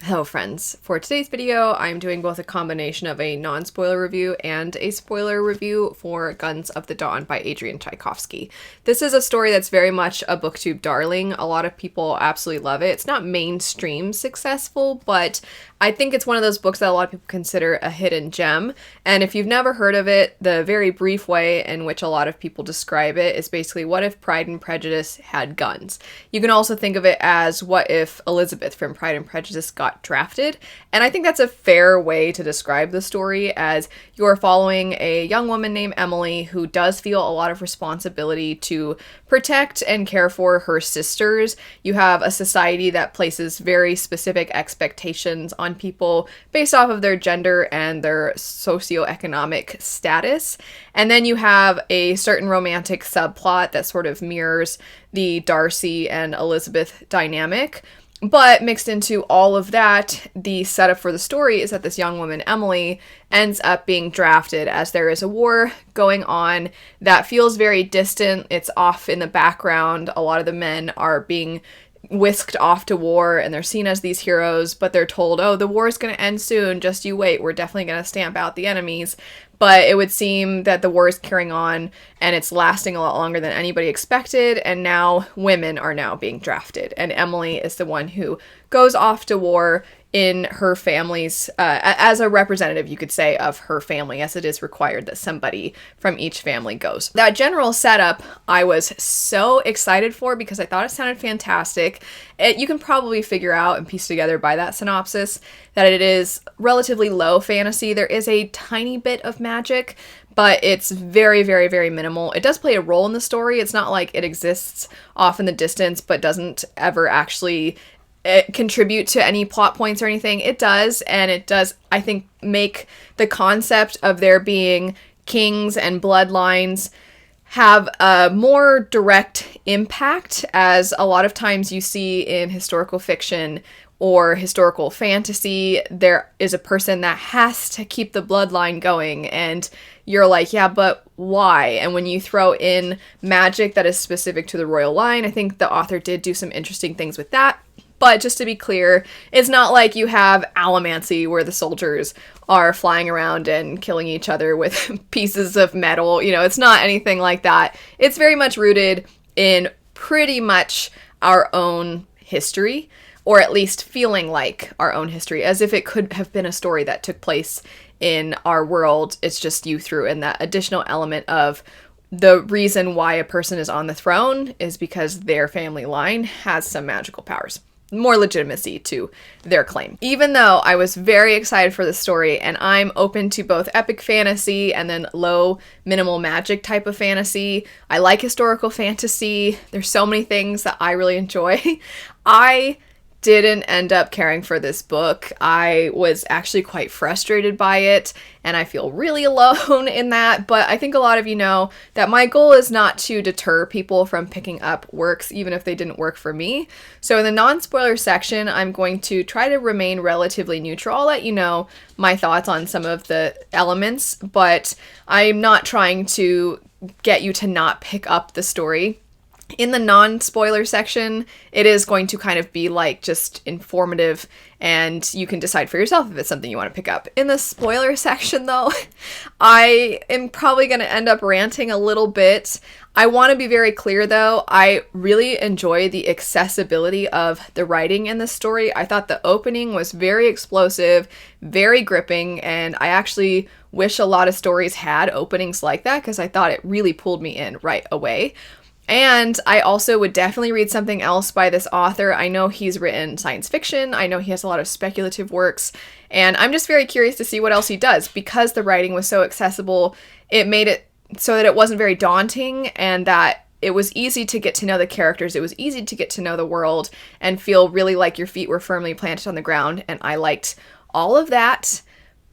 Hello friends, for today's video I'm doing both a combination of a non-spoiler review and a spoiler review for Guns of the Dawn by Adrian Tchaikovsky. This is a story that's very much a booktube darling. A lot of people absolutely love it. It's not mainstream successful, but I think it's one of those books that a lot of people consider a hidden gem. And if you've never heard of it, the very brief way in which a lot of people describe it is basically, what if Pride and Prejudice had guns? You can also think of it as, what if Elizabeth from Pride and Prejudice got drafted? And I think that's a fair way to describe the story, as you're following a young woman named Emily who does feel a lot of responsibility to protect and care for her sisters. You have a society that places very specific expectations on people based off of their gender and their socioeconomic status. And then you have a certain romantic subplot that sort of mirrors the Darcy and Elizabeth dynamic. But mixed into all of that, the setup for the story is that this young woman, Emily, ends up being drafted as there is a war going on that feels very distant. It's off in the background. A lot of the men are being whisked off to war and they're seen as these heroes, but they're told, oh, the war is going to end soon, just you wait, we're definitely going to stamp out the enemies. But it would seem that the war is carrying on and it's lasting a lot longer than anybody expected, and now women are now being drafted, and Emily is the one who goes off to war in her family's, as a representative, you could say, of her family, as it is required that somebody from each family goes. That general setup I was so excited for because I thought it sounded fantastic. You can probably figure out and piece together by that synopsis that it is relatively low fantasy. There is a tiny bit of magic, but it's very, very, very minimal. It does play a role in the story. It's not like it exists off in the distance but doesn't ever actually contribute to any plot points or anything. It does, and it does, I think, make the concept of there being kings and bloodlines have a more direct impact, as a lot of times you see in historical fiction or historical fantasy, there is a person that has to keep the bloodline going, and you're like, yeah, but why? And when you throw in magic that is specific to the royal line, I think the author did do some interesting things with that. But just to be clear, it's not like you have allomancy where the soldiers are flying around and killing each other with pieces of metal. You know, it's not anything like that. It's very much rooted in pretty much our own history, or at least feeling like our own history, as if it could have been a story that took place in our world. It's just you threw in that additional element of the reason why a person is on the throne is because their family line has some magical powers. More legitimacy to their claim. Even though I was very excited for the story, and I'm open to both epic fantasy and then low minimal magic type of fantasy. I like historical fantasy. There's so many things that I really enjoy. I didn't end up caring for this book. I was actually quite frustrated by it, and I feel really alone in that, but I think a lot of you know that my goal is not to deter people from picking up works, even if they didn't work for me. So in the non-spoiler section, I'm going to try to remain relatively neutral. I'll let you know my thoughts on some of the elements, but I'm not trying to get you to not pick up the story. In the non-spoiler section, it is going to kind of be like just informative, and you can decide for yourself if it's something you want to pick up. In the spoiler section, though, I am probably going to end up ranting a little bit. I want to be very clear, though, I really enjoy the accessibility of the writing in this story. I thought the opening was very explosive, very gripping, and I actually wish a lot of stories had openings like that, because I thought it really pulled me in right away. And I also would definitely read something else by this author. I know he's written science fiction. I know he has a lot of speculative works. And I'm just very curious to see what else he does. Because the writing was so accessible, it made it so that it wasn't very daunting, and that it was easy to get to know the characters. It was easy to get to know the world and feel really like your feet were firmly planted on the ground. And I liked all of that.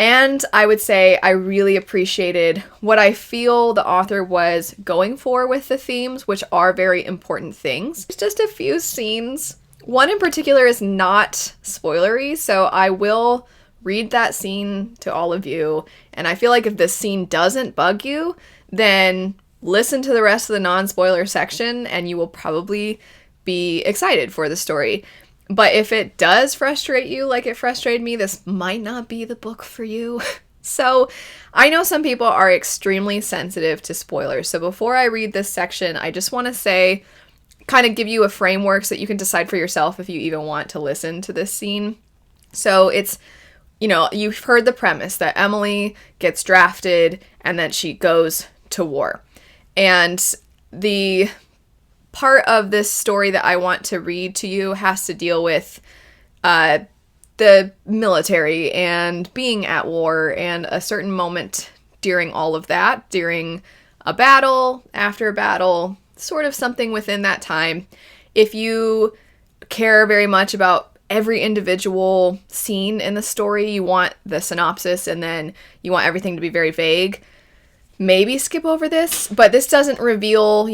And I would say I really appreciated what I feel the author was going for with the themes, which are very important things. There's just a few scenes. One in particular is not spoilery, so I will read that scene to all of you. And I feel like if this scene doesn't bug you, then listen to the rest of the non-spoiler section and you will probably be excited for the story. But if it does frustrate you like it frustrated me, this might not be the book for you. So I know some people are extremely sensitive to spoilers. So before I read this section, I just want to say, kind of give you a framework so that you can decide for yourself if you even want to listen to this scene. So it's, you've heard the premise that Emily gets drafted and then she goes to war. And the part of this story that I want to read to you has to deal with the military and being at war and a certain moment during all of that, during a battle, after a battle, sort of something within that time. If you care very much about every individual scene in the story, you want the synopsis and then you want everything to be very vague, maybe skip over this. But this doesn't reveal,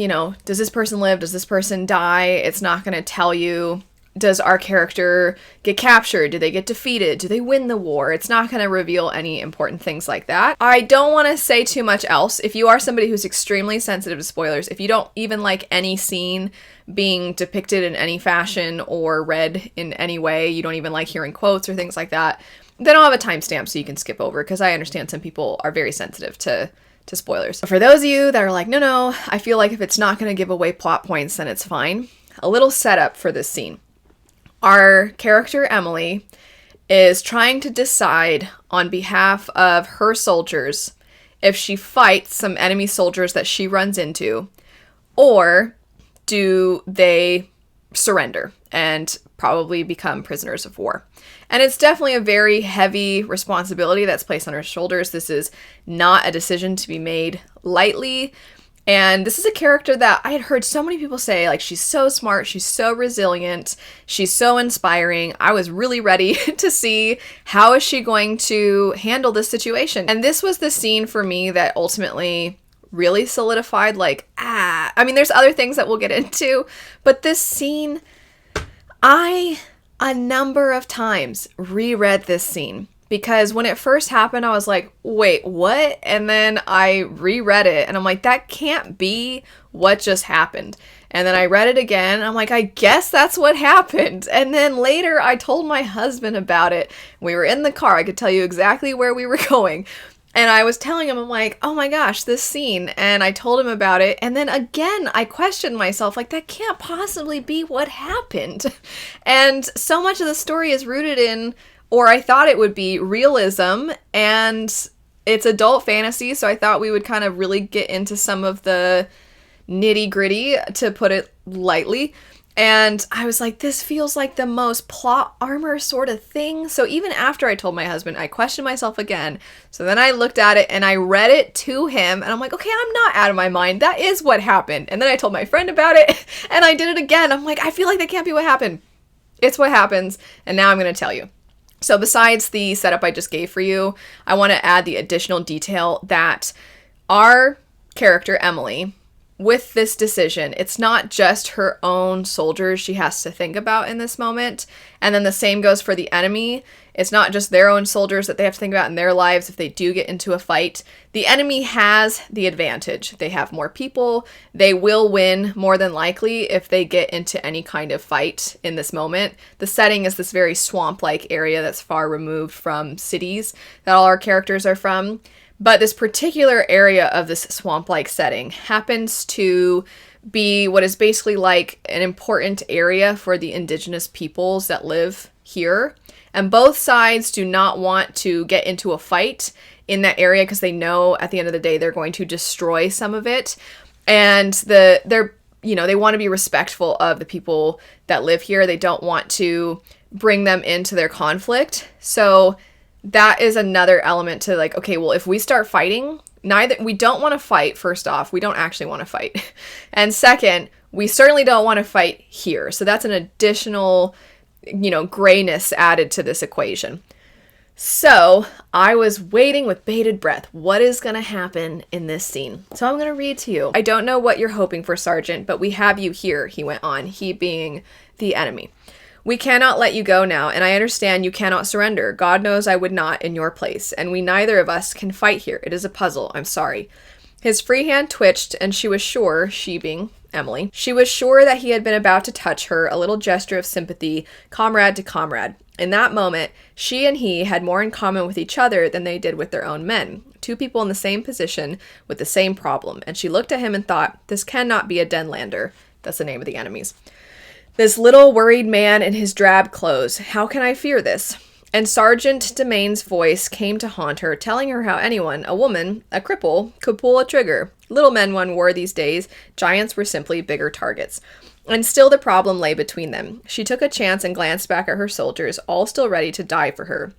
does this person live? Does this person die? It's not going to tell you, does our character get captured? Do they get defeated? Do they win the war? It's not going to reveal any important things like that. I don't want to say too much else. If you are somebody who's extremely sensitive to spoilers, if you don't even like any scene being depicted in any fashion or read in any way, you don't even like hearing quotes or things like that, then I'll have a timestamp so you can skip over, because I understand some people are very sensitive to spoilers. For those of you that are like, no, I feel like if it's not going to give away plot points, then it's fine. A little setup for this scene. Our character, Emily, is trying to decide on behalf of her soldiers if she fights some enemy soldiers that she runs into, or do they surrender and probably become prisoners of war. And it's definitely a very heavy responsibility that's placed on her shoulders. This is not a decision to be made lightly. And this is a character that I had heard so many people say, like, she's so smart, she's so resilient, she's so inspiring. I was really ready to see how is she going to handle this situation. And this was the scene for me that ultimately really solidified, there's other things that we'll get into, but this scene, I, a number of times, reread this scene. Because when it first happened, I was like, wait, what? And then I reread it and I'm like, that can't be what just happened. And then I read it again and I'm like, I guess that's what happened. And then later I told my husband about it. We were in the car. I could tell you exactly where we were going. And I was telling him, I'm like, oh my gosh, this scene. And I told him about it. And then again, I questioned myself, like, that can't possibly be what happened. And so much of the story is rooted in, or I thought it would be, realism, and it's adult fantasy, so I thought we would kind of really get into some of the nitty-gritty, to put it lightly. And I was like, this feels like the most plot armor sort of thing. So even after I told my husband, I questioned myself again. So then I looked at it and I read it to him and I'm like, okay, I'm not out of my mind. That is what happened. And then I told my friend about it and I did it again. I'm like, I feel like that can't be what happened. It's what happens. And now I'm going to tell you. So besides the setup I just gave for you, I want to add the additional detail that our character, Emily, with this decision, it's not just her own soldiers she has to think about in this moment. And then the same goes for the enemy. It's not just their own soldiers that they have to think about in their lives if they do get into a fight. The enemy has the advantage. They have more people. They will win more than likely if they get into any kind of fight in this moment. The setting is this very swamp-like area that's far removed from cities that all our characters are from. But this particular area of this swamp-like setting happens to be what is basically like an important area for the indigenous peoples that live here. And both sides do not want to get into a fight in that area because they know at the end of the day they're going to destroy some of it. And they want to be respectful of the people that live here. They don't want to bring them into their conflict. So that is another element to like, okay, well, if we start fighting, we don't want to fight. First off, we don't actually want to fight. And second, we certainly don't want to fight here. So that's an additional, grayness added to this equation. So I was waiting with bated breath. What is going to happen in this scene? So I'm going to read to you. I don't know what you're hoping for, Sergeant, but we have you here, he went on, he being the enemy. We cannot let you go now, and I understand you cannot surrender. God knows I would not in your place, and we neither of us can fight here. It is a puzzle. I'm sorry. His free hand twitched, and she was sure, she being Emily. She was sure that he had been about to touch her, a little gesture of sympathy, comrade to comrade. In that moment, she and he had more in common with each other than they did with their own men. Two people in the same position with the same problem. And she looked at him and thought, this cannot be a Denlander. That's the name of the enemies. This little worried man in his drab clothes. How can I fear this? And Sergeant Demain's voice came to haunt her, telling her how anyone, a woman, a cripple, could pull a trigger. Little men won war these days. Giants were simply bigger targets. And still the problem lay between them. She took a chance and glanced back at her soldiers, all still ready to die for her.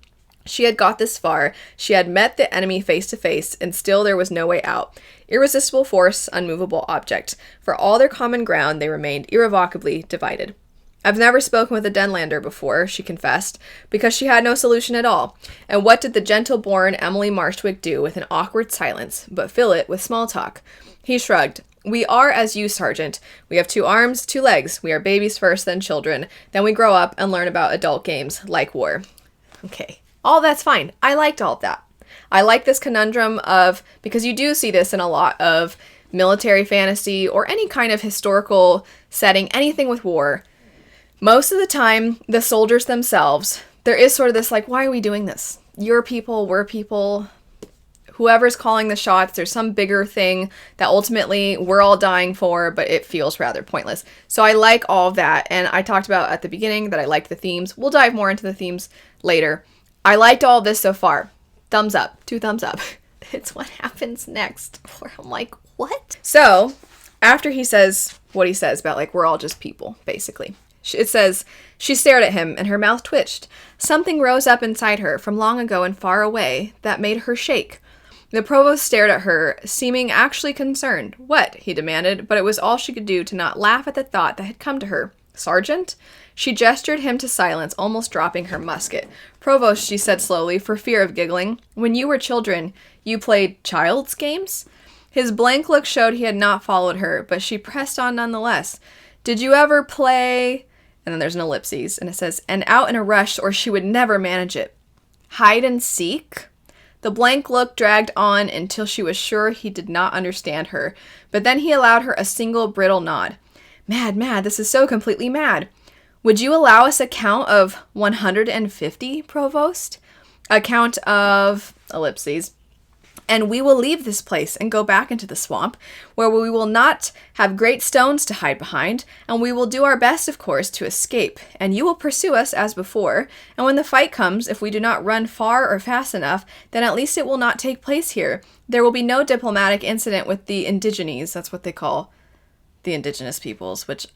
She had got this far. She had met the enemy face to face, and still there was no way out. Irresistible force, unmovable object. For all their common ground, they remained irrevocably divided. I've never spoken with a Denlander before, she confessed, because she had no solution at all. And what did the gentle-born Emily Marshwick do with an awkward silence, but fill it with small talk? He shrugged. We are as you, Sergeant. We have 2 arms, 2 legs. We are babies first, then children. Then we grow up and learn about adult games, like war. Okay, all that's fine. I liked all of that. I like this conundrum of, because you do see this in a lot of military fantasy or any kind of historical setting, anything with war. Most of the time, the soldiers themselves, there is sort of this like, why are we doing this? You're people, we're people. Whoever's calling the shots, there's some bigger thing that ultimately we're all dying for, but it feels rather pointless. So I like all of that. And I talked about at the beginning that I liked the themes. We'll dive more into the themes later. I liked all of this so far. Thumbs up, 2 thumbs up. It's what happens next. Where I'm like, what? So after he says what he says about like, we're all just people, basically. It says, she stared at him and her mouth twitched. Something rose up inside her from long ago and far away that made her shake. The provost stared at her, seeming actually concerned. What? He demanded, but it was all she could do to not laugh at the thought that had come to her. Sergeant? She gestured him to silence, almost dropping her musket. Provost, she said slowly, for fear of giggling, when you were children, you played child's games? His blank look showed he had not followed her, but she pressed on nonetheless. Did you ever play... And then there's an ellipses, and it says, and out in a rush, or she would never manage it. Hide and seek? The blank look dragged on until she was sure he did not understand her, but then he allowed her a single brittle nod. Mad, this is so completely mad. Would you allow us a count of 150, Provost? A count of, ellipses, and we will leave this place and go back into the swamp, where we will not have great stones to hide behind, and we will do our best, of course, to escape, and you will pursue us as before, and when the fight comes, if we do not run far or fast enough, then at least it will not take place here. There will be no diplomatic incident with the indigenes, that's what they call the indigenous peoples, which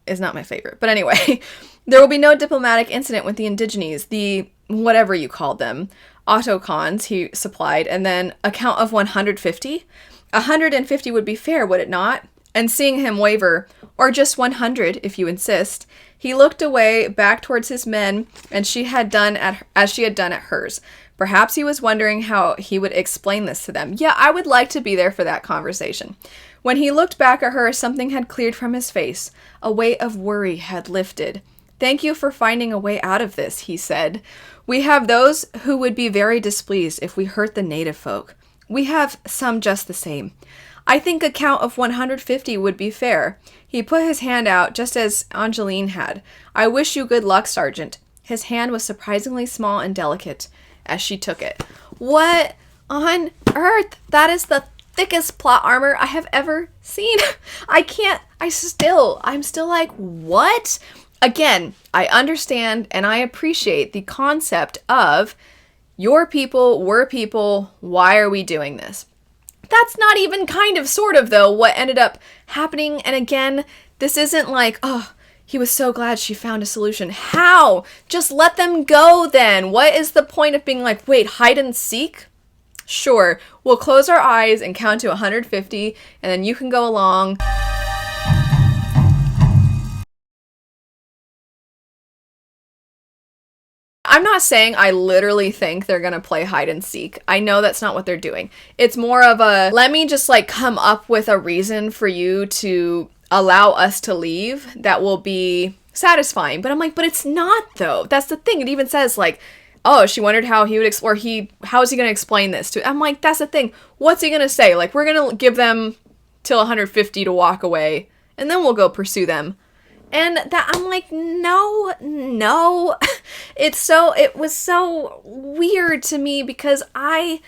is not my favorite, but anyway, there will be no diplomatic incident with the indigenes, the whatever you called them, autocons he supplied, and then a count of 150? 150 would be fair, would it not? And seeing him waver, or just 100 if you insist, he looked away back towards his men, and she had done as she had done at hers. Perhaps he was wondering how he would explain this to them. Yeah, I would like to be there for that conversation. When he looked back at her, something had cleared from his face. A weight of worry had lifted. Thank you for finding a way out of this, he said. We have those who would be very displeased if we hurt the native folk. We have some just the same. I think a count of 150 would be fair. He put his hand out just as Angeline had. I wish you good luck, Sergeant. His hand was surprisingly small and delicate as she took it. What on earth? That is the thickest plot armor I have ever seen. I'm still like, what? Again, I understand and I appreciate the concept of your people, we're people, why are we doing this? That's not even kind of sort of though what ended up happening. And again, this isn't like, oh, he was so glad she found a solution. How? Just let them go then. What is the point of being like, wait, hide and seek? Sure, we'll close our eyes and count to 150 and then you can go along. I'm not saying I literally think they're gonna play hide and seek. I know that's not what they're doing. It's more of a, let me just like come up with a reason for you to allow us to leave that will be satisfying. But I'm like, but it's not though. That's the thing. It even says like, oh, she wondered how he would, how is he gonna explain this to? I'm like, that's the thing. What's he gonna say? Like, we're gonna give them till 150 to walk away, and then we'll go pursue them. And that I'm like, no. It was so weird to me because I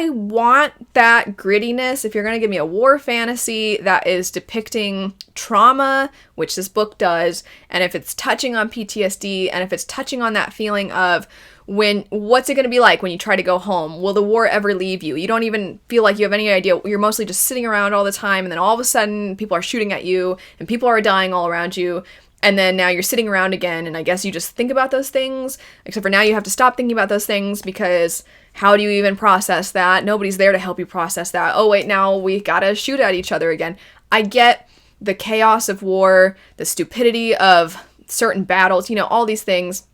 want that grittiness. If you're going to give me a war fantasy that is depicting trauma, which this book does, and if it's touching on PTSD, and if it's touching on that feeling of what's it going to be like when you try to go home? Will the war ever leave you? You don't even feel like you have any idea. You're mostly just sitting around all the time, and then all of a sudden people are shooting at you and people are dying all around you. And then now you're sitting around again, and I guess you just think about those things, except for now you have to stop thinking about those things because how do you even process that? Nobody's there to help you process that. Oh wait, now we gotta shoot at each other again. I get the chaos of war, the stupidity of certain battles, all these things.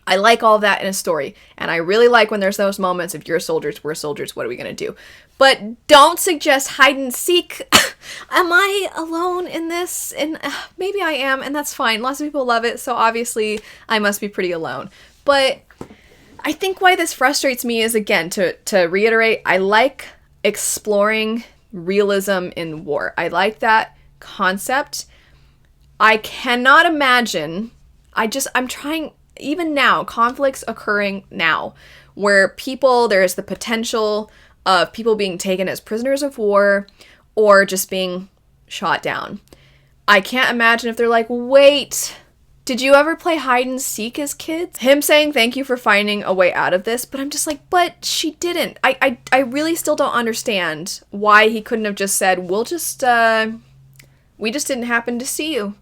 I like all that in a story, and I really like when there's those moments of you're soldiers, we're soldiers, what are we gonna do? But don't suggest hide and seek. Am I alone in this? And maybe I am, and that's fine. Lots of people love it, so obviously I must be pretty alone. But I think why this frustrates me is, again, to reiterate, I like exploring realism in war. I like that concept. I cannot imagine, I'm trying, even now, conflicts occurring now, where there's the potential of people being taken as prisoners of war or just being shot down. I can't imagine if they're like, wait, did you ever play hide and seek as kids? Him saying thank you for finding a way out of this, but I'm just like, but she didn't. I really still don't understand why he couldn't have just said, we just didn't happen to see you.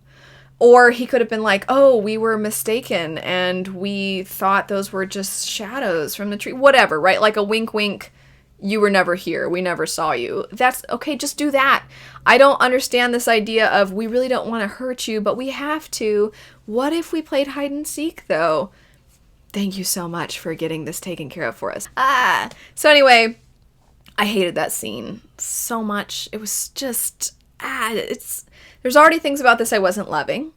Or he could have been like, oh, we were mistaken and we thought those were just shadows from the tree. Whatever, right? Like a wink, wink. You were never here. We never saw you. That's okay. Just do that. I don't understand this idea of we really don't want to hurt you, but we have to. What if we played hide and seek though? Thank you so much for getting this taken care of for us. So anyway, I hated that scene so much. It was just, there's already things about this I wasn't loving,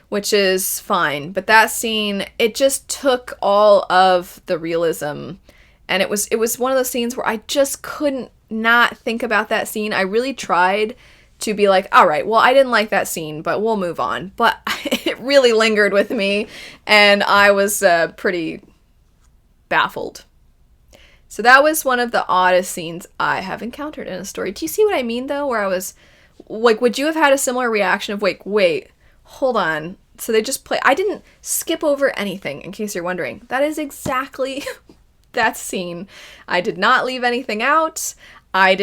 which is fine. But that scene, it just took all of the realism. And it was one of those scenes where I just couldn't not think about that scene. I really tried to be like, all right, well, I didn't like that scene, but we'll move on. But it really lingered with me, and I was pretty baffled. So that was one of the oddest scenes I have encountered in a story. Do you see what I mean, though? Where I was like, would you have had a similar reaction of, wait, hold on. So they just I didn't skip over anything, in case you're wondering. That is exactly that scene. I did not leave anything out. I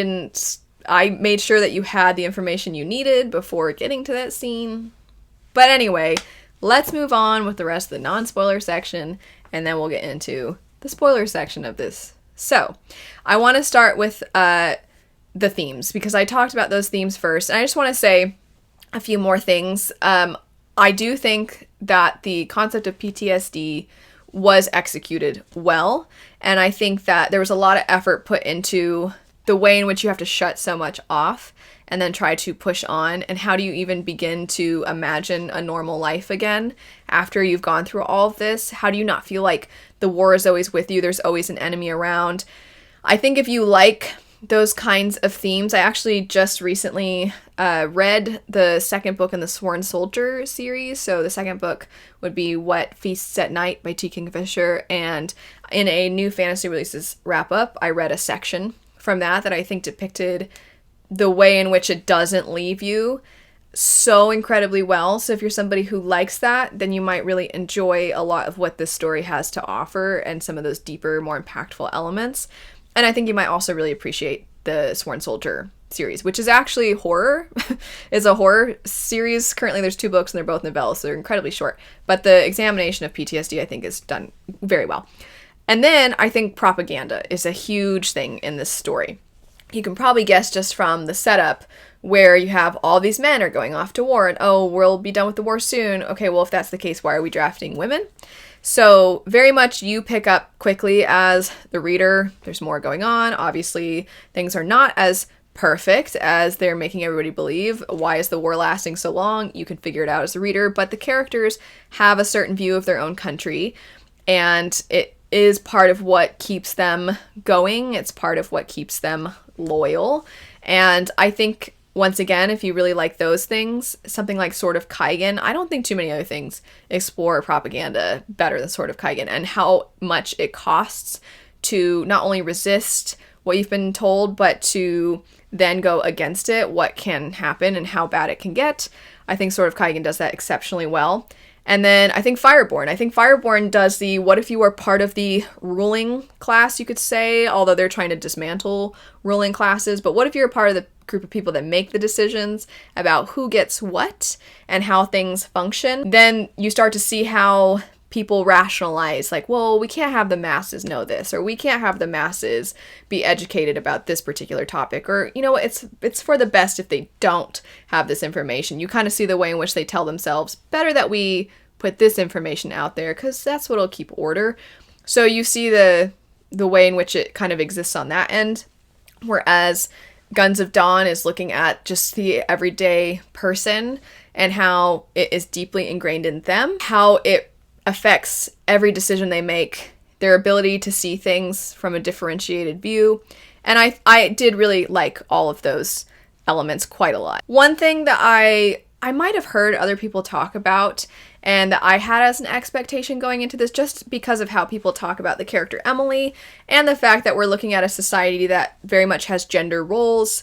made sure that you had the information you needed before getting to that scene. But anyway, let's move on with the rest of the non-spoiler section, and then we'll get into the spoiler section of this. So, I want to start with the themes, because I talked about those themes first, and I just want to say a few more things. I do think that the concept of PTSD was executed well, and I think that there was a lot of effort put into the way in which you have to shut so much off and then try to push on, and how do you even begin to imagine a normal life again after you've gone through all of this? How do you not feel like the war is always with you, there's always an enemy around? I think if you like those kinds of themes, I actually just recently read the second book in the Sworn Soldier series. So the second book would be What Feasts at Night by T. Kingfisher, and in a new fantasy releases wrap up, I read a section from that I think depicted the way in which it doesn't leave you so incredibly well. So if you're somebody who likes that, then you might really enjoy a lot of what this story has to offer and some of those deeper, more impactful elements. And I think you might also really appreciate the Sworn Soldier series, which is actually horror. It's a horror series. Currently there's 2 books and they're both novellas, so they're incredibly short. But the examination of PTSD, I think, is done very well. And then I think propaganda is a huge thing in this story. You can probably guess just from the setup where you have all these men are going off to war and, oh, we'll be done with the war soon. Okay, well, if that's the case, why are we drafting women? So very much you pick up quickly as the reader. There's more going on. Obviously, things are not as perfect as they're making everybody believe. Why is the war lasting so long? You can figure it out as a reader, but the characters have a certain view of their own country, and it is part of what keeps them going. It's part of what keeps them loyal. And I think once again, if you really like those things, something like Sword of Kaigen, I don't think too many other things explore propaganda better than Sword of Kaigen, and how much it costs to not only resist what you've been told, but to then go against it, what can happen and how bad it can get. I think Sword of Kaigen does that exceptionally well. And then I think Fireborn does the what if you were part of the ruling class, you could say, although they're trying to dismantle ruling classes. But what if you're a part of the group of people that make the decisions about who gets what and how things function? Then you start to see how people rationalize, like, well, we can't have the masses know this, or we can't have the masses be educated about this particular topic, or, you know, it's for the best if they don't have this information. You kind of see the way in which they tell themselves, better that we put this information out there, because that's what'll keep order. So you see the way in which it kind of exists on that end, whereas Guns of Dawn is looking at just the everyday person and how it is deeply ingrained in them, how it affects every decision they make, their ability to see things from a differentiated view. And I did really like all of those elements quite a lot. One thing that I might have heard other people talk about, and that I had as an expectation going into this, just because of how people talk about the character Emily, and the fact that we're looking at a society that very much has gender roles.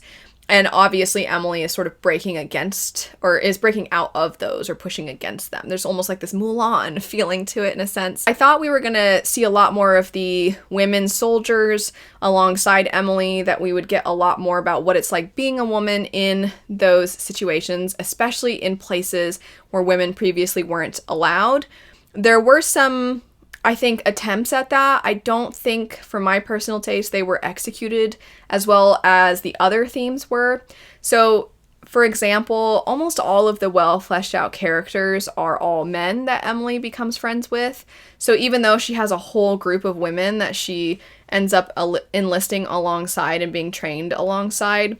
And obviously Emily is sort of breaking against, or is breaking out of those, or pushing against them. There's almost like this Mulan feeling to it in a sense. I thought we were going to see a lot more of the women soldiers alongside Emily, that we would get a lot more about what it's like being a woman in those situations, especially in places where women previously weren't allowed. There were some, I think, attempts at that. I don't think, for my personal taste, they were executed as well as the other themes were. So, for example, almost all of the well fleshed out characters are all men that Emily becomes friends with. So even though she has a whole group of women that she ends up enlisting alongside and being trained alongside,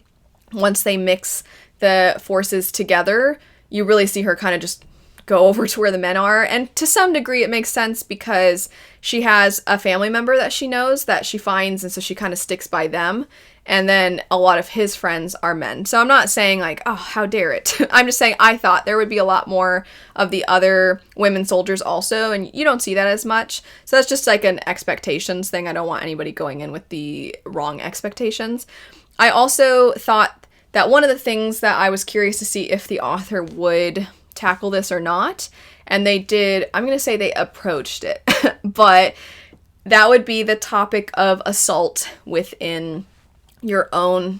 once they mix the forces together, you really see her kind of just go over to where the men are. And to some degree it makes sense, because she has a family member that she knows that she finds, and so she kind of sticks by them. And then a lot of his friends are men. So I'm not saying like, oh, how dare it. I'm just saying I thought there would be a lot more of the other women soldiers also, and you don't see that as much. So that's just like an expectations thing. I don't want anybody going in with the wrong expectations. I also thought that one of the things that I was curious to see if the author would tackle this or not, and they did. I'm going to say they approached it, but that would be the topic of assault within your own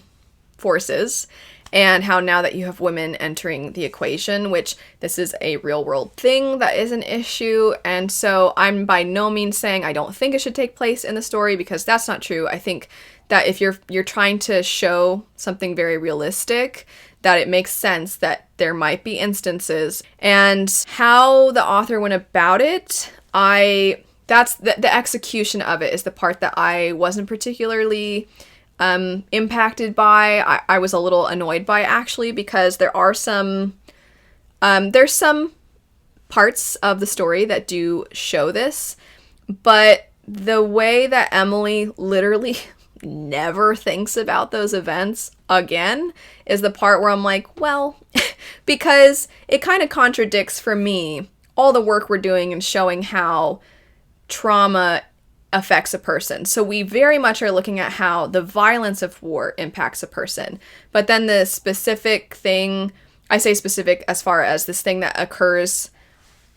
forces, and how now that you have women entering the equation, which this is a real world thing that is an issue. And so I'm by no means saying I don't think it should take place in the story, because that's not true. I think that if you're trying to show something very realistic, that it makes sense that there might be instances. And how the author went about it, that's the execution of it is the part that I wasn't particularly impacted by. I was a little annoyed by, actually, because there are there's some parts of the story that do show this, but the way that Emily literally never thinks about those events again is the part where I'm like, well, because it kind of contradicts for me all the work we're doing and showing how trauma affects a person. So we very much are looking at how the violence of war impacts a person, but then the specific thing, I say specific as far as this thing that occurs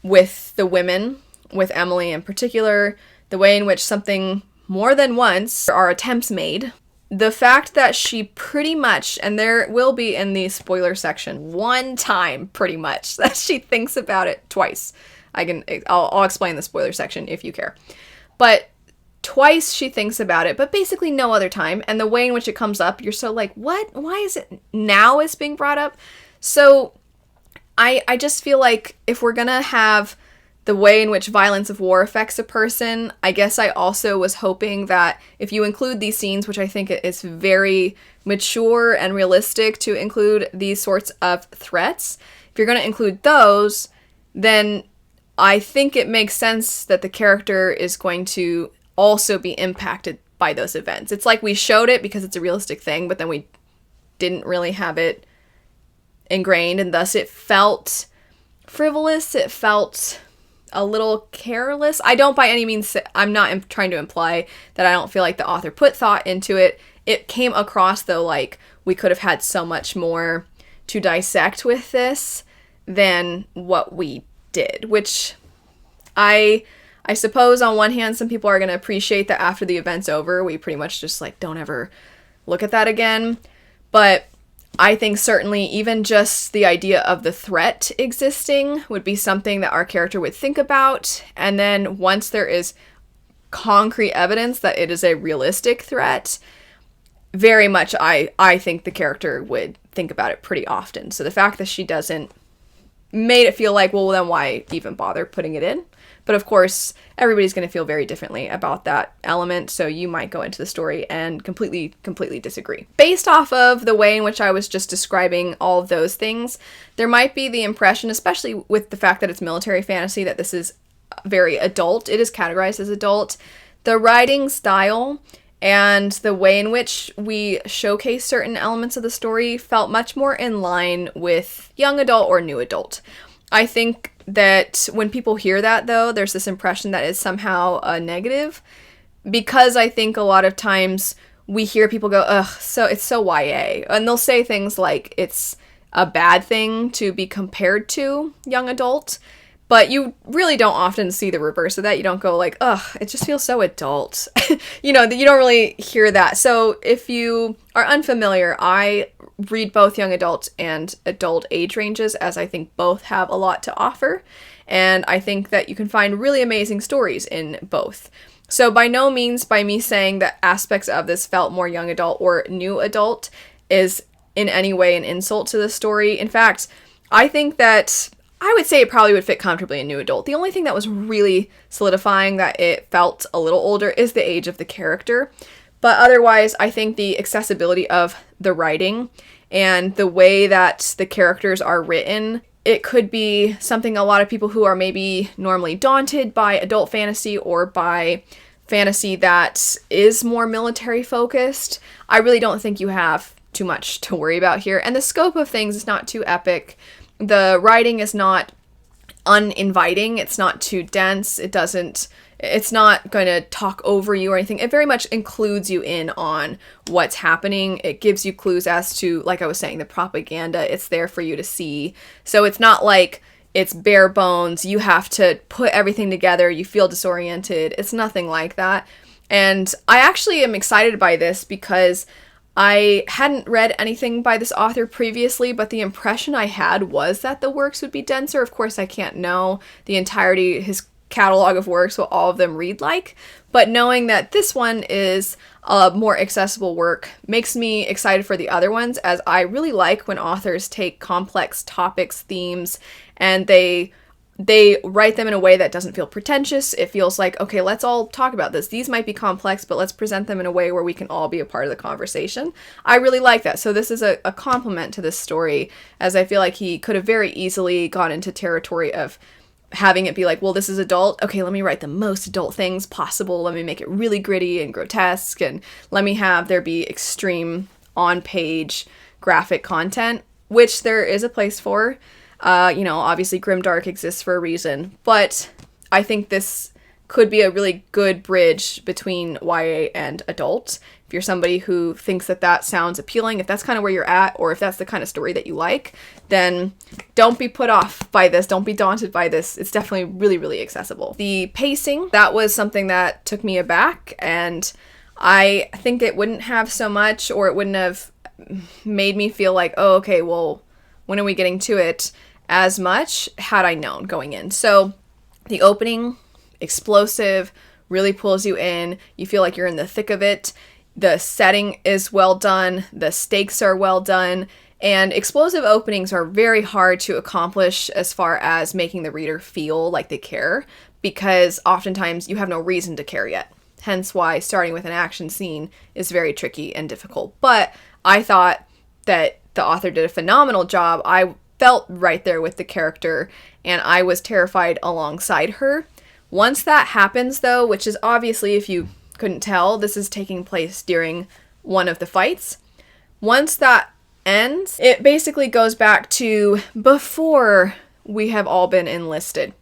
with the women, with Emily in particular, the way in which something more than once are attempts made. The fact that she pretty much, and there will be in the spoiler section one time pretty much that she thinks about it twice. I'll explain the spoiler section if you care. But twice she thinks about it, but basically no other time. And the way in which it comes up, you're so like, what? Why is it now it's being brought up? So I just feel like if we're gonna have the way in which violence of war affects a person, I guess I also was hoping that if you include these scenes, which I think is very mature and realistic to include these sorts of threats, if you're going to include those, then I think it makes sense that the character is going to also be impacted by those events. It's like we showed it because it's a realistic thing, but then we didn't really have it ingrained, and thus it felt frivolous. It felt a little careless. I don't by any means, I'm not trying to imply that I don't feel like the author put thought into it. It came across, though, like we could have had so much more to dissect with this than what we did, which I suppose on one hand, some people are going to appreciate that after the event's over, we pretty much just like don't ever look at that again. But I think certainly even just the idea of the threat existing would be something that our character would think about. And then once there is concrete evidence that it is a realistic threat, very much I think the character would think about it pretty often. So the fact that she doesn't made it feel like, well, then why even bother putting it in? But of course, everybody's going to feel very differently about that element, so you might go into the story and completely disagree. Based off of the way in which I was just describing all of those things, there might be the impression, especially with the fact that it's military fantasy, that this is very adult. It is categorized as adult. The writing style and the way in which we showcase certain elements of the story felt much more in line with young adult or new adult. I think that when people hear that, though, there's this impression that it's somehow a negative, because I think a lot of times we hear people go, ugh, so it's so YA, and they'll say things like it's a bad thing to be compared to young adult, but you really don't often see the reverse of that. You don't go like, ugh, it just feels so adult. You don't really hear that. So if you are unfamiliar, I read both young adult and adult age ranges, as I think both have a lot to offer. And I think that you can find really amazing stories in both. So by no means by me saying that aspects of this felt more young adult or new adult is in any way an insult to the story. In fact, I think that I would say it probably would fit comfortably in new adult. The only thing that was really solidifying that it felt a little older is the age of the character. But otherwise, I think the accessibility of the writing and the way that the characters are written, it could be something a lot of people who are maybe normally daunted by adult fantasy or by fantasy that is more military focused. I really don't think you have too much to worry about here. And the scope of things is not too epic. The writing is not uninviting. It's not too dense. It's not going to talk over you or anything. It very much includes you in on what's happening. It gives you clues as to, like I was saying, the propaganda. It's there for you to see. So it's not like it's bare bones. You have to put everything together. You feel disoriented. It's nothing like that. And I actually am excited by this because I hadn't read anything by this author previously, but the impression I had was that the works would be denser. Of course, I can't know the entirety, his catalog of works, what all of them read like, but knowing that this one is a more accessible work makes me excited for the other ones, as I really like when authors take complex topics, themes, and they write them in a way that doesn't feel pretentious. It feels like, okay, let's all talk about this. These might be complex, but let's present them in a way where we can all be a part of the conversation. I really like that. So this is a compliment to this story, as I feel like he could have very easily gone into territory of having it be like, well, this is adult. Okay, let me write the most adult things possible. Let me make it really gritty and grotesque, and let me have there be extreme on-page graphic content, which there is a place for. Obviously grimdark exists for a reason, but I think this could be a really good bridge between YA and adult. If you're somebody who thinks that sounds appealing, if that's kind of where you're at, or if that's the kind of story that you like, then don't be put off by this. Don't be daunted by this. It's definitely really, really accessible. The pacing, that was something that took me aback, and I think it wouldn't have so much, or it wouldn't have made me feel like, oh, okay, well, when are we getting to it as much, had I known going in. So the opening, explosive, really pulls you in. You feel like you're in the thick of it. The setting is well done. The stakes are well done. And explosive openings are very hard to accomplish as far as making the reader feel like they care, because oftentimes you have no reason to care yet. Hence why starting with an action scene is very tricky and difficult. But I thought that the author did a phenomenal job. I felt right there with the character, and I was terrified alongside her. Once that happens, though, which is obviously, if you couldn't tell, this is taking place during one of the fights. Once that ends, it basically goes back to before we have all been enlisted.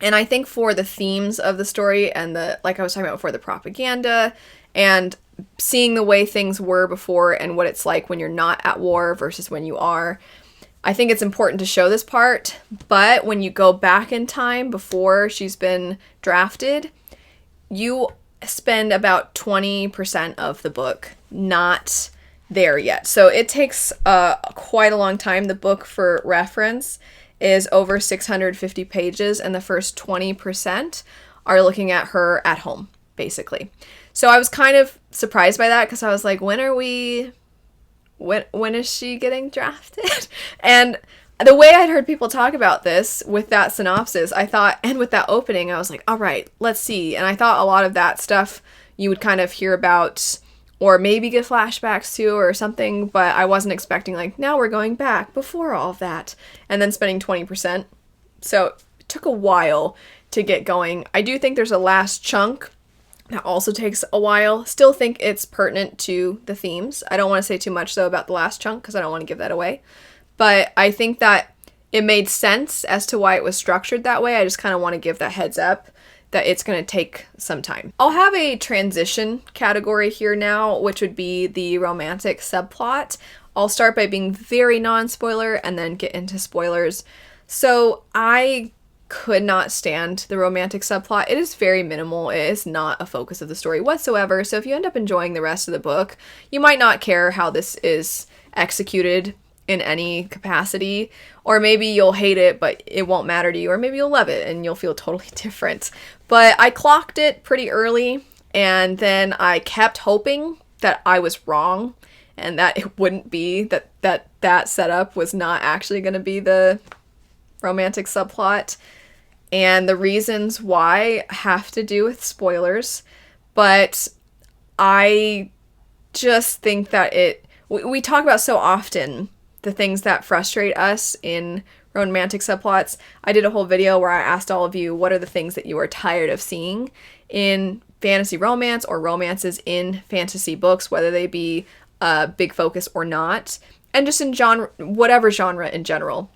And I think for the themes of the story and the, like I was talking about before, the propaganda and seeing the way things were before and what it's like when you're not at war versus when you are, I think it's important to show this part. But when you go back in time before she's been drafted, you spend about 20% of the book not there yet. So it takes quite a long time. The book, for reference, is over 650 pages, and the first 20% are looking at her at home, basically. So I was kind of surprised by that, because I was like, when is she getting drafted? And the way I'd heard people talk about this with that synopsis, I thought, and with that opening, I was like, all right, let's see. And I thought a lot of that stuff you would kind of hear about or maybe get flashbacks to or something, but I wasn't expecting, like, now we're going back before all of that and then spending 20%. So it took a while to get going. I do think there's a last chunk that also takes a while. Still think it's pertinent to the themes. I don't want to say too much, though, about the last chunk because I don't want to give that away. But I think that it made sense as to why it was structured that way. I just kind of want to give that heads up that it's going to take some time. I'll have a transition category here now, which would be the romantic subplot. I'll start by being very non-spoiler and then get into spoilers. So I could not stand the romantic subplot. It is very minimal. It is not a focus of the story whatsoever. So if you end up enjoying the rest of the book, you might not care how this is executed in any capacity, or maybe you'll hate it but it won't matter to you, or maybe you'll love it and you'll feel totally different. But I clocked it pretty early, and then I kept hoping that I was wrong and that it wouldn't be, that setup was not actually going to be the romantic subplot. And the reasons why have to do with spoilers, but I just think that we talk about so often the things that frustrate us in romantic subplots. I did a whole video where I asked all of you, what are the things that you are tired of seeing in fantasy romance or romances in fantasy books, whether they be a big focus or not, and just in genre, whatever genre in general.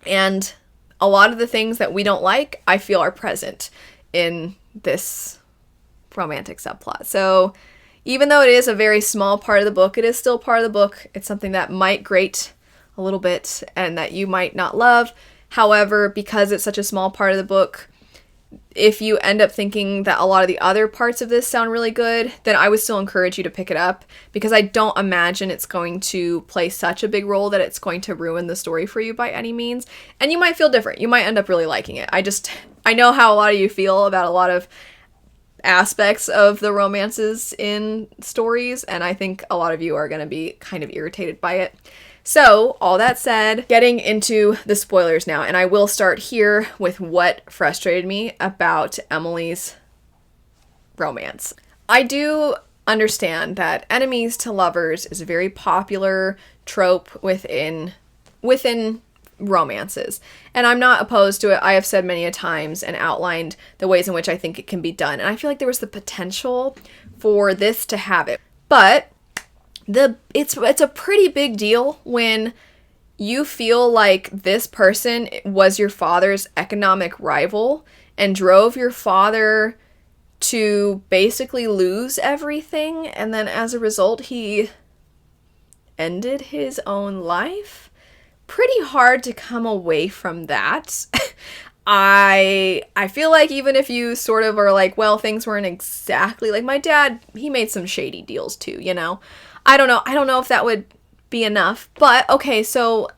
And a lot of the things that we don't like, I feel, are present in this romantic subplot. So even though it is a very small part of the book, it is still part of the book. It's something that might grate a little bit and that you might not love. However, because it's such a small part of the book, if you end up thinking that a lot of the other parts of this sound really good, then I would still encourage you to pick it up, because I don't imagine it's going to play such a big role that it's going to ruin the story for you by any means. And you might feel different. You might end up really liking it. I know how a lot of you feel about a lot of aspects of the romances in stories, and I think a lot of you are going to be kind of irritated by it. So, all that said, getting into the spoilers now, and I will start here with what frustrated me about Emily's romance. I do understand that enemies to lovers is a very popular trope within romances, and I'm not opposed to it. I have said many a times and outlined the ways in which I think it can be done, and I feel like there was the potential for this to have it. But it's a pretty big deal when you feel like this person was your father's economic rival and drove your father to basically lose everything, and then as a result he ended his own life. Pretty hard to come away from that. I feel like even if you sort of are like, well, things weren't exactly like my dad, he made some shady deals too, you know. I don't know if that would be enough, but okay, so,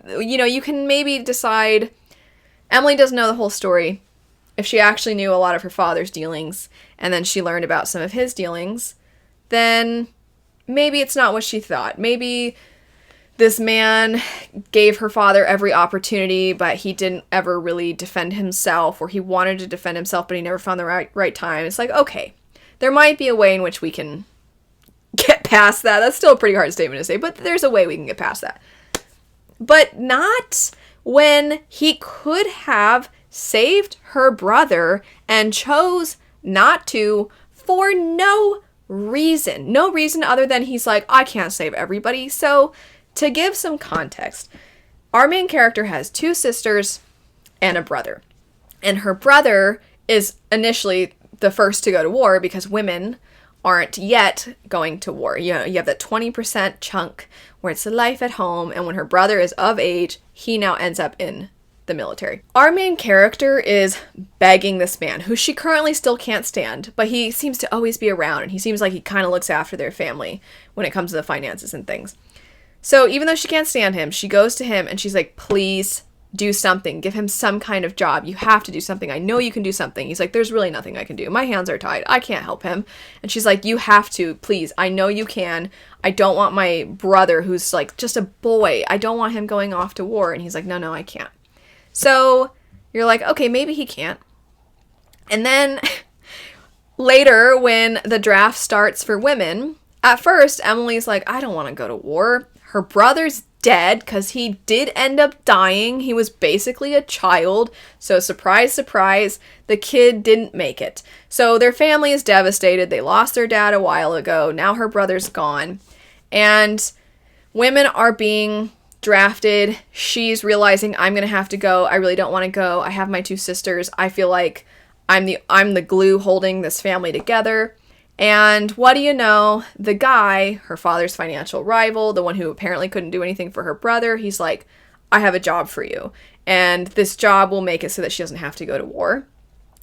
you know, you can maybe decide Emily doesn't know the whole story. If she actually knew a lot of her father's dealings, and then she learned about some of his dealings, then maybe it's not what she thought. Maybe this man gave her father every opportunity, but he didn't ever really defend himself, or he wanted to defend himself, but he never found the right time. It's like, okay, there might be a way in which we can get past that. That's still a pretty hard statement to say, but there's a way we can get past that. But not when he could have saved her brother and chose not to for no reason. No reason other than he's like, I can't save everybody. So to give some context, our main character has 2 sisters and a brother. And her brother is initially the first to go to war because women aren't yet going to war. You know, you have that 20% chunk where it's the life at home, and when her brother is of age, he now ends up in the military. Our main character is begging this man, who she currently still can't stand, but he seems to always be around, and he seems like he kind of looks after their family when it comes to the finances and things. So even though she can't stand him, she goes to him and she's like, please do something. Give him some kind of job. You have to do something. I know you can do something. He's like, there's really nothing I can do. My hands are tied. I can't help him. And she's like, you have to, please. I know you can. I don't want my brother, who's like just a boy, I don't want him going off to war. And he's like, no, I can't. So you're like, okay, maybe he can't. And then later, when the draft starts for women, at first, Emily's like, I don't want to go to war. Her brother's dead because he did end up dying. He was basically a child. So surprise, surprise, the kid didn't make it. So their family is devastated. They lost their dad a while ago. Now her brother's gone. And women are being drafted. She's realizing, I'm going to have to go. I really don't want to go. I have my 2 sisters. I feel like I'm the glue holding this family together. And what do you know? The guy, her father's financial rival, the one who apparently couldn't do anything for her brother, he's like, I have a job for you. And this job will make it so that she doesn't have to go to war.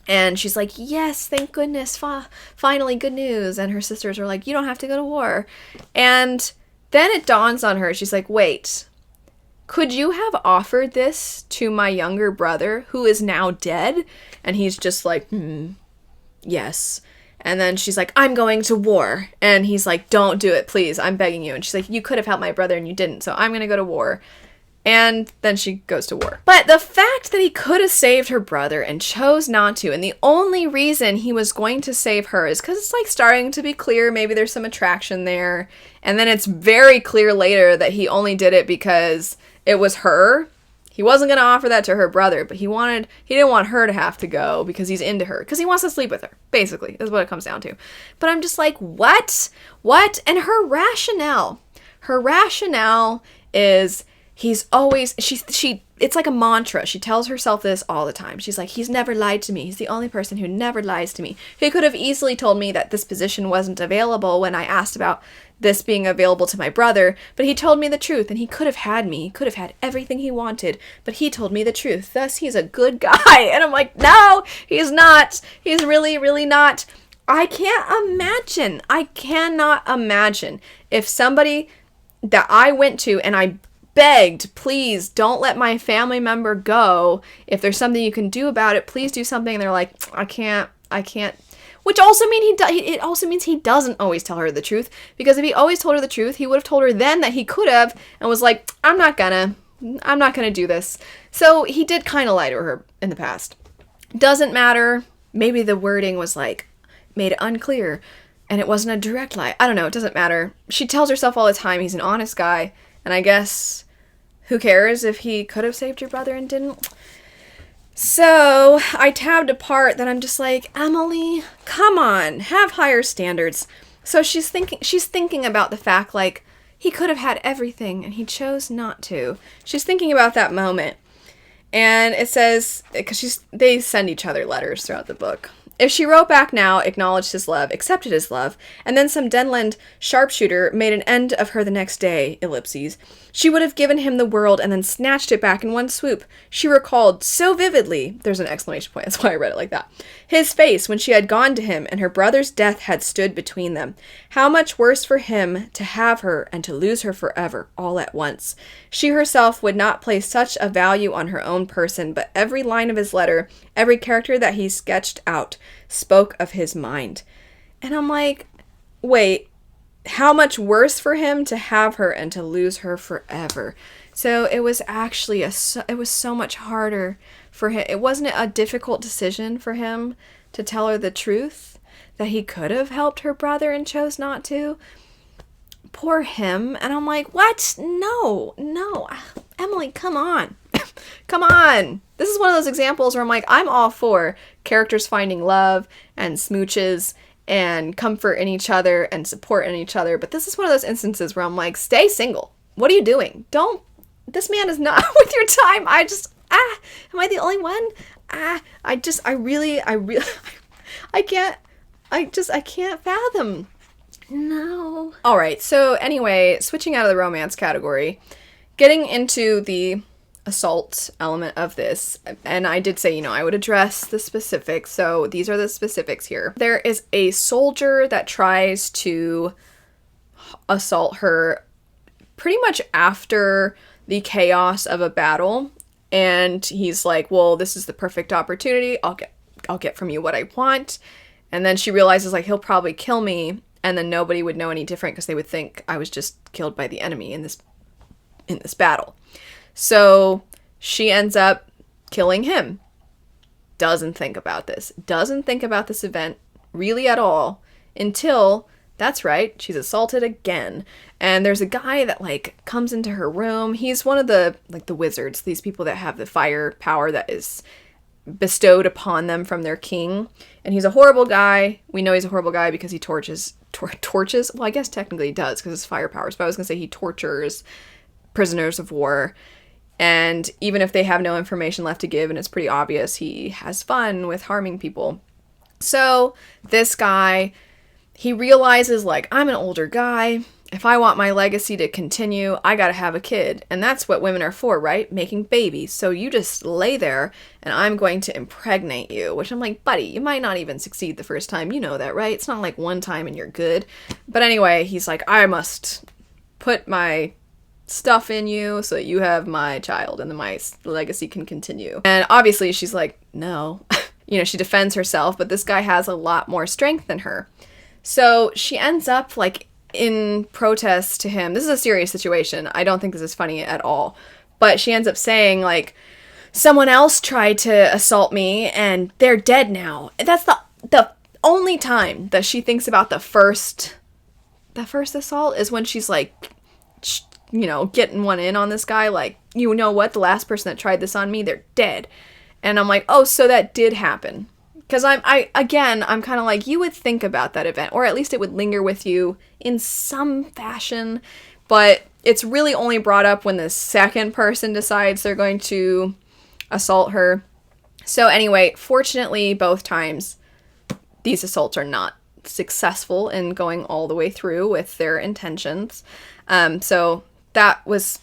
And she's like, yes, thank goodness. Finally, good news. And her sisters are like, you don't have to go to war. And then it dawns on her. She's like, wait, could you have offered this to my younger brother who is now dead? And he's just like, yes. And then she's like, I'm going to war. And he's like, don't do it, please. I'm begging you. And she's like, you could have helped my brother and you didn't. So I'm going to go to war. And then she goes to war. But the fact that he could have saved her brother and chose not to, and the only reason he was going to save her is because it's like starting to be clear, maybe there's some attraction there. And then it's very clear later that he only did it because it was her. He wasn't going to offer that to her brother, but he didn't want her to have to go because he's into her. Because he wants to sleep with her, basically, is what it comes down to. But I'm just like, what? What? And her rationale is it's like a mantra. She tells herself this all the time. She's like, he's never lied to me. He's the only person who never lies to me. He could have easily told me that this position wasn't available when I asked about this being available to my brother, but he told me the truth, and he could have had me. He could have had everything he wanted, but he told me the truth. Thus, he's a good guy. And I'm like, no, he's not. He's really, really not. I cannot imagine if somebody that I went to and I begged, please don't let my family member go. If there's something you can do about it, please do something. And they're like, I can't. Which also means he doesn't always tell her the truth. Because if he always told her the truth, he would have told her then that he could have and was like, I'm not gonna do this. So he did kind of lie to her in the past. Doesn't matter. Maybe the wording was like, made it unclear and it wasn't a direct lie. I don't know. It doesn't matter. She tells herself all the time he's an honest guy. And I guess who cares if he could have saved your brother and didn't? So I tabbed a part that I'm just like, Emily, come on, have higher standards. So she's thinking about the fact, like, he could have had everything and he chose not to. She's thinking about that moment. And it says, because they send each other letters throughout the book. If she wrote back now, acknowledged his love, accepted his love, and then some Denland sharpshooter made an end of her the next day, ellipses, she would have given him the world and then snatched it back in one swoop. She recalled so vividly, there's an exclamation point, that's why I read it like that, his face when she had gone to him and her brother's death had stood between them. How much worse for him to have her and to lose her forever, all at once. She herself would not place such a value on her own person, but every line of his letter, every character that he sketched out, spoke of his mind. And I'm like, wait, how much worse for him to have her and to lose her forever? So it was actually it was so much harder for him. It wasn't a difficult decision for him to tell her the truth, that he could have helped her brother and chose not to. Poor him. And I'm like, what? No, Emily, come on. Come on. This is one of those examples where I'm like, I'm all for characters finding love and smooches and comfort in each other and support in each other. But this is one of those instances where I'm like, stay single. what are you doing? This man is not with your time. Am I the only one? I can't fathom. No. All right. So anyway, switching out of the romance category, getting into the assault element of this, and I did say, I would address the specifics, so these are the specifics here. There is a soldier that tries to assault her pretty much after the chaos of a battle, and he's like, well, this is the perfect opportunity, I'll get from you what I want. And then she realizes, like, he'll probably kill me, and then nobody would know any different because they would think I was just killed by the enemy in this battle. So she ends up killing him. Doesn't think about this event really at all until, that's right, she's assaulted again. And there's a guy that, like, comes into her room. He's one of the, like, the wizards, these people that have the fire power that is bestowed upon them from their king. And he's a horrible guy. We know he's a horrible guy because he torches. Well, I guess technically he does because it's fire powers, but I was going to say he tortures prisoners of war. And even if they have no information left to give and it's pretty obvious, he has fun with harming people. So this guy, he realizes, like, I'm an older guy. If I want my legacy to continue, I gotta have a kid. And that's what women are for, right? Making babies. So you just lay there and I'm going to impregnate you. Which I'm like, buddy, you might not even succeed the first time. You know that, right? It's not like one time and you're good. But anyway, he's like, I must put my stuff in you so that you have my child and then my legacy can continue. And obviously she's like, no. She defends herself, but this guy has a lot more strength than her. So she ends up, like, in protest to him. This is a serious situation. I don't think this is funny at all. But she ends up saying, like, someone else tried to assault me and they're dead now. That's the only time that she thinks about the first assault is when she's like, getting one in on this guy. Like, you know what? The last person that tried this on me, they're dead. And I'm like, oh, so that did happen. Because I'm kind of like, you would think about that event, or at least it would linger with you in some fashion, but it's really only brought up when the second person decides they're going to assault her. So anyway, fortunately, both times, these assaults are not successful in going all the way through with their intentions. So that was,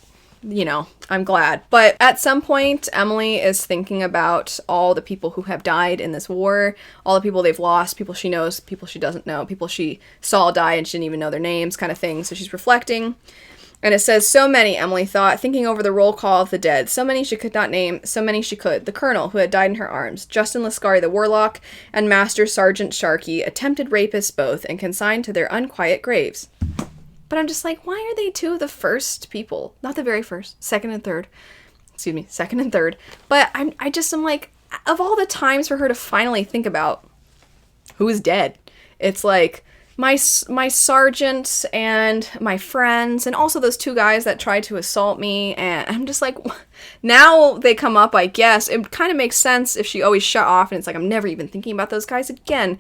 I'm glad. But at some point, Emily is thinking about all the people who have died in this war, all the people they've lost, people she knows, people she doesn't know, people she saw die and she didn't even know their names, kind of thing. So she's reflecting. And it says, so many, Emily thought, thinking over the roll call of the dead. So many she could not name, so many she could. The colonel, who had died in her arms, Justin Lascari the warlock, and Master Sergeant Sharkey, attempted rapists both, and consigned to their unquiet graves. But I'm just like, why are they two of the first people? Not the very first, second and third. But I'm like, of all the times for her to finally think about who's dead, it's like my sergeant and my friends, and also those two guys that tried to assault me. And I'm just like, now they come up, I guess. It kind of makes sense if she always shut off and it's like, I'm never even thinking about those guys again.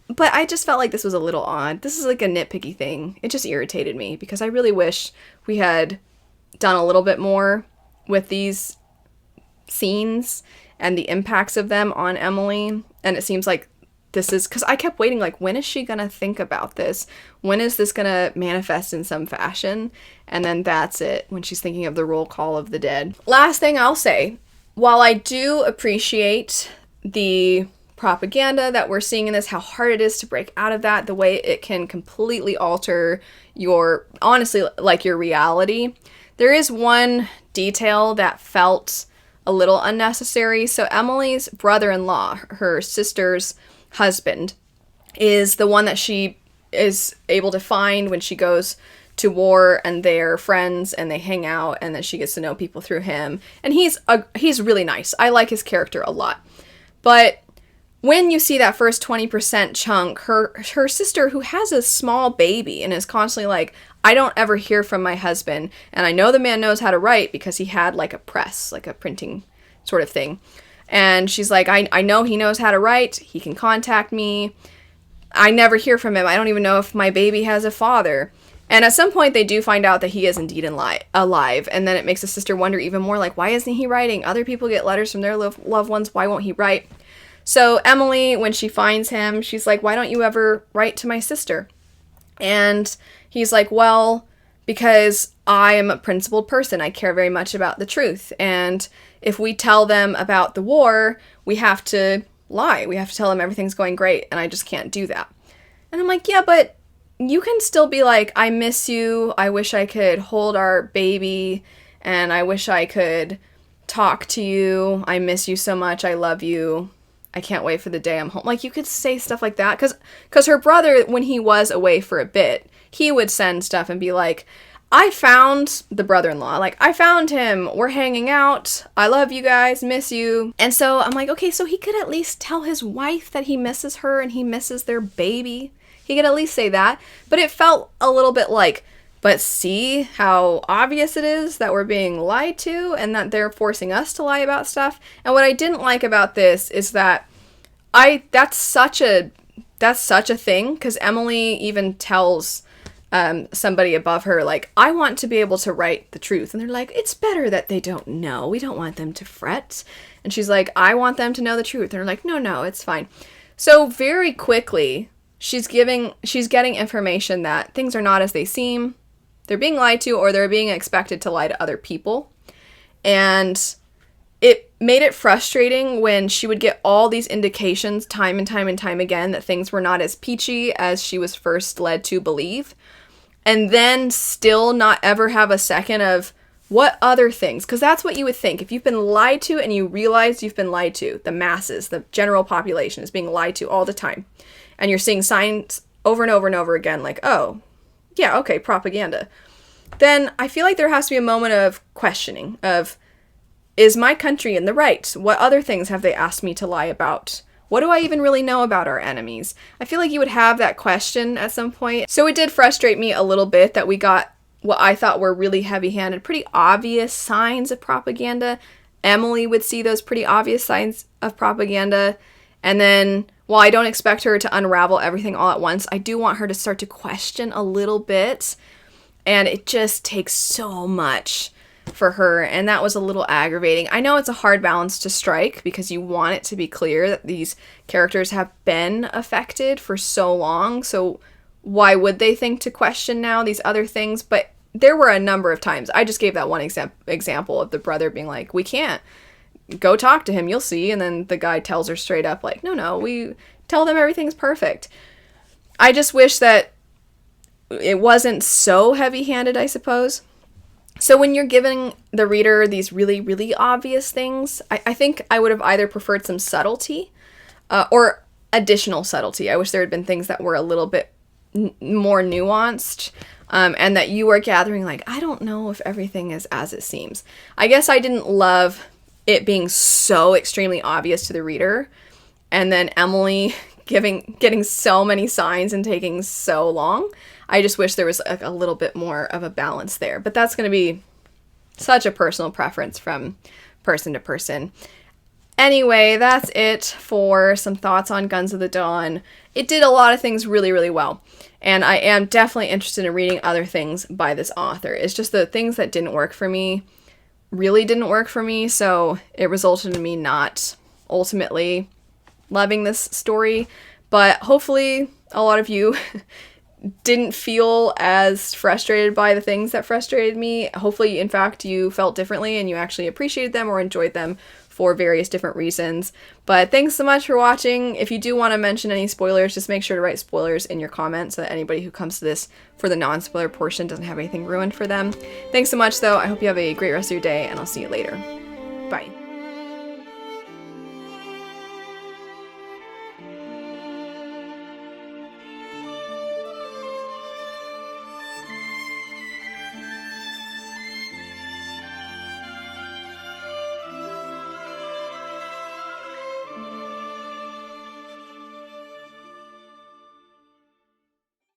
But I just felt like this was a little odd. This is like a nitpicky thing. It just irritated me because I really wish we had done a little bit more with these scenes and the impacts of them on Emily. And it seems like this is, because I kept waiting, like, when is she going to think about this? When is this going to manifest in some fashion? And then that's it, when she's thinking of the roll call of the dead. Last thing I'll say, while I do appreciate the propaganda that we're seeing in this, how hard it is to break out of that, the way it can completely alter your, honestly, like, your reality. There is one detail that felt a little unnecessary. So Emily's brother-in-law, her sister's husband, is the one that she is able to find when she goes to war, and they're friends and they hang out, and then she gets to know people through him. And he's really nice. I like his character a lot. But when you see that first 20% chunk, her sister, who has a small baby and is constantly like, I don't ever hear from my husband, and I know the man knows how to write because he had like a press, like a printing sort of thing. And she's like, I know he knows how to write, he can contact me. I never hear from him. I don't even know if my baby has a father. And at some point, they do find out that he is indeed alive. And then it makes the sister wonder even more, like, why isn't he writing? Other people get letters from their loved ones. Why won't he write? So Emily, when she finds him, she's like, why don't you ever write to my sister? And he's like, well, because I am a principled person. I care very much about the truth. And if we tell them about the war, we have to lie. We have to tell them everything's going great. And I just can't do that. And I'm like, yeah, but you can still be like, I miss you. I wish I could hold our baby. And I wish I could talk to you. I miss you so much. I love you. I can't wait for the day I'm home. Like, you could say stuff like that. Because her brother, when he was away for a bit, he would send stuff and be like, I found the brother-in-law. Like, I found him. We're hanging out. I love you guys. Miss you. And so I'm like, okay, so he could at least tell his wife that he misses her and he misses their baby. He could at least say that. But it felt a little bit like, but see how obvious it is that we're being lied to and that they're forcing us to lie about stuff. And what I didn't like about this is that that's such a thing, because Emily even tells somebody above her, like, I want to be able to write the truth. And they're like, it's better that they don't know. We don't want them to fret. And she's like, I want them to know the truth. And they're like, no, it's fine. So very quickly, she's getting information that things are not as they seem. They're being lied to, or they're being expected to lie to other people. And it made it frustrating when she would get all these indications time and time and time again that things were not as peachy as she was first led to believe. And then still not ever have a second of what other things, because that's what you would think. If you've been lied to and you realize you've been lied to, the masses, the general population is being lied to all the time. And you're seeing signs over and over and over again, like, oh, yeah, okay, propaganda. Then I feel like there has to be a moment of questioning of, is my country in the right? What other things have they asked me to lie about? What do I even really know about our enemies? I feel like you would have that question at some point. So it did frustrate me a little bit that we got what I thought were really heavy-handed, pretty obvious signs of propaganda. Emily would see those pretty obvious signs of propaganda. And then, while I don't expect her to unravel everything all at once, I do want her to start to question a little bit. And it just takes so much for her, and that was a little aggravating. I know it's a hard balance to strike because you want it to be clear that these characters have been affected for so long, so why would they think to question now these other things? But there were a number of times. I just gave that one example of the brother being like, we can't. Go talk to him, you'll see. And then the guy tells her straight up, like, no, we tell them everything's perfect. I just wish that it wasn't so heavy-handed, I suppose. So when you're giving the reader these really, really obvious things, I think I would have either preferred some subtlety or additional subtlety. I wish there had been things that were a little bit more nuanced, and that you were gathering, like, I don't know if everything is as it seems. I guess I didn't love it being so extremely obvious to the reader, and then Emily getting so many signs and taking so long. I just wish there was a little bit more of a balance there. But that's going to be such a personal preference from person to person. Anyway, that's it for some thoughts on Guns of the Dawn. It did a lot of things really, really well. And I am definitely interested in reading other things by this author. It's just the things that didn't work for me really didn't work for me. So it resulted in me not ultimately loving this story. But hopefully a lot of you didn't feel as frustrated by the things that frustrated me. Hopefully, in fact, you felt differently and you actually appreciated them or enjoyed them for various different reasons. But thanks so much for watching. If you do want to mention any spoilers, just make sure to write spoilers in your comments so that anybody who comes to this for the non-spoiler portion doesn't have anything ruined for them. Thanks so much, though. I hope you have a great rest of your day, and I'll see you later. Bye.